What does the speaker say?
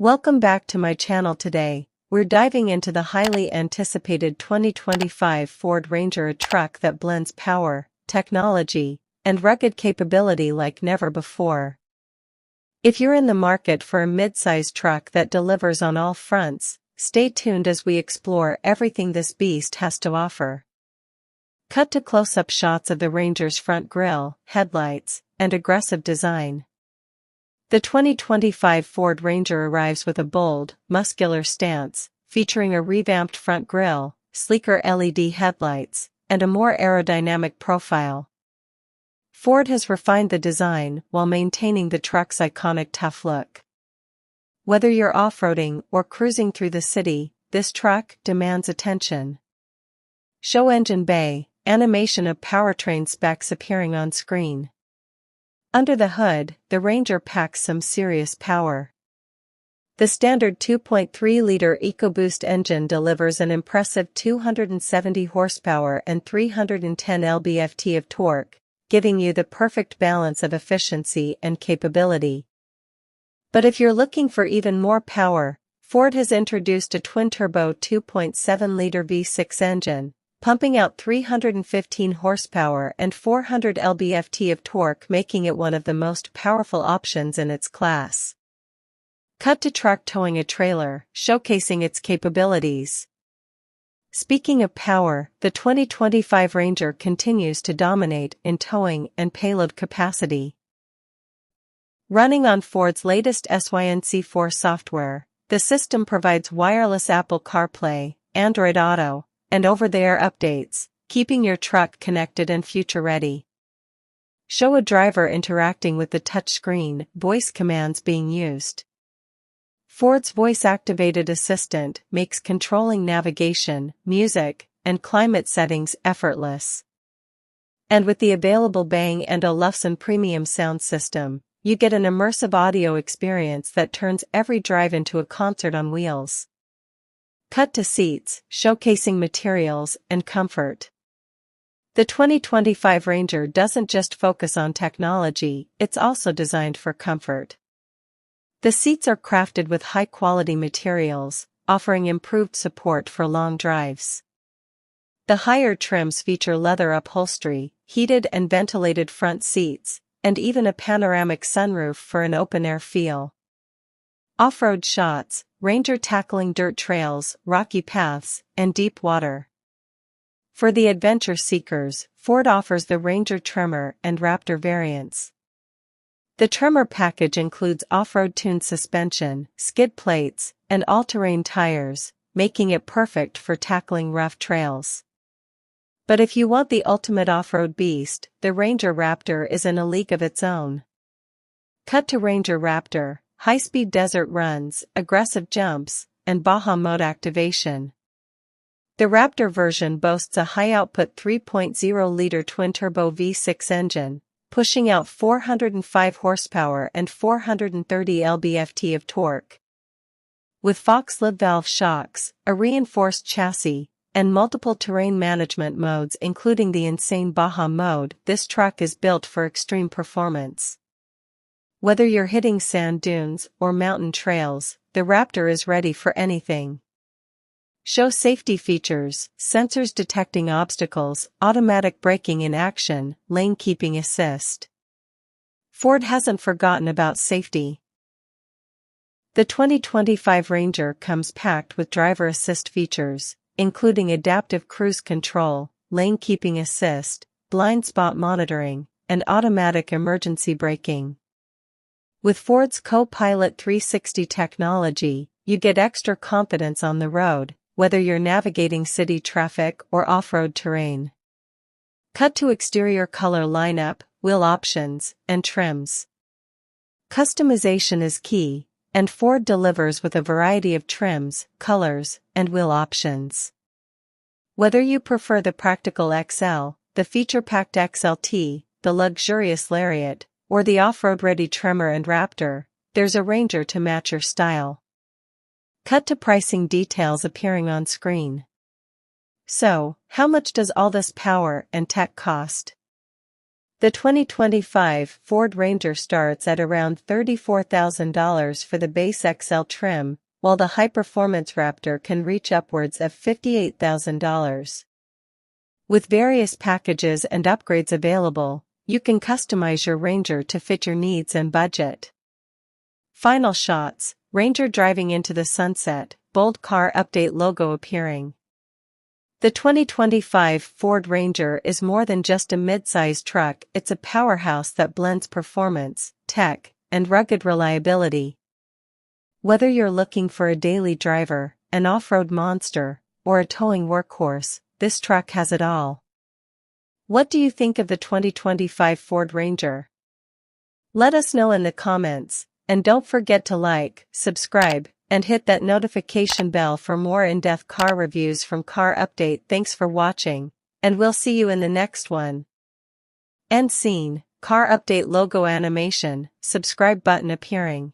Welcome back to my channel today. We're diving into the highly anticipated 2025 Ford Ranger, a truck that blends power, technology, and rugged capability like never before. If you're in the market for a mid-size truck that delivers on all fronts, stay tuned as we explore everything this beast has to offer. Cut to close-up shots of the Ranger's front grille, headlights, and aggressive design. The 2025 Ford Ranger arrives with a bold, muscular stance, featuring a revamped front grille, sleeker LED headlights, and a more aerodynamic profile. Ford has refined the design while maintaining the truck's iconic tough look. Whether you're off-roading or cruising through the city, this truck demands attention. Show engine bay, animation of powertrain specs appearing on screen. Under the hood, the Ranger packs some serious power. The standard 2.3-liter EcoBoost engine delivers an impressive 270 horsepower and 310 lb-ft of torque, giving you the perfect balance of efficiency and capability. But if you're looking for even more power, Ford has introduced a twin-turbo 2.7-liter V6 engine, pumping out 315 horsepower and 400 lb-ft of torque, making it one of the most powerful options in its class. Cut to truck towing a trailer, showcasing its capabilities. Speaking of power, the 2025 Ranger continues to dominate in towing and payload capacity. Running on Ford's latest SYNC4 software, the system provides wireless Apple CarPlay, Android Auto, and over-the-air updates, keeping your truck connected and future-ready. Show a driver interacting with the touchscreen, voice commands being used. Ford's voice-activated assistant makes controlling navigation, music, and climate settings effortless. And with the available Bang & Olufsen premium sound system, you get an immersive audio experience that turns every drive into a concert on wheels. Cut to seats, showcasing materials and comfort. The 2025 Ranger doesn't just focus on technology, it's also designed for comfort. The seats are crafted with high-quality materials, offering improved support for long drives. The higher trims feature leather upholstery, heated and ventilated front seats, and even a panoramic sunroof for an open-air feel. Off-road shots, Ranger tackling dirt trails, rocky paths, and deep water. For the adventure seekers, Ford offers the Ranger Tremor and Raptor variants. The Tremor package includes off-road tuned suspension, skid plates, and all-terrain tires, making it perfect for tackling rough trails. But if you want the ultimate off-road beast, the Ranger Raptor is in a league of its own. Cut to Ranger Raptor. High-speed desert runs, aggressive jumps, and Baja mode activation. The Raptor version boasts a high-output 3.0-liter twin-turbo V6 engine, pushing out 405 horsepower and 430 lb-ft of torque. With Fox lid valve shocks, a reinforced chassis, and multiple terrain management modes including the insane Baja mode, this truck is built for extreme performance. Whether you're hitting sand dunes or mountain trails, the Raptor is ready for anything. Show safety features, sensors detecting obstacles, automatic braking in action, lane keeping assist. Ford hasn't forgotten about safety. The 2025 Ranger comes packed with driver assist features, including adaptive cruise control, lane keeping assist, blind spot monitoring, and automatic emergency braking. With Ford's Co-Pilot 360 technology, you get extra confidence on the road, whether you're navigating city traffic or off-road terrain. Cut to exterior color lineup, wheel options, and trims. Customization is key, and Ford delivers with a variety of trims, colors, and wheel options. Whether you prefer the practical XL, the feature-packed XLT, the luxurious Lariat, or the off-road-ready Tremor and Raptor, there's a Ranger to match your style. Cut to pricing details appearing on screen. So, how much does all this power and tech cost? The 2025 Ford Ranger starts at around $34,000 for the base XL trim, while the high-performance Raptor can reach upwards of $58,000. With various packages and upgrades available, you can customize your Ranger to fit your needs and budget. Final shots: Ranger driving into the sunset, bold car update logo appearing. The 2025 Ford Ranger is more than just a mid-size truck, it's a powerhouse that blends performance, tech, and rugged reliability. Whether you're looking for a daily driver, an off-road monster, or a towing workhorse, this truck has it all. What do you think of the 2025 Ford Ranger? Let us know in the comments, and don't forget to like, subscribe, and hit that notification bell for more in-depth car reviews from Car Update. Thanks for watching, and we'll see you in the next one. End scene, Car Update logo animation, subscribe button appearing.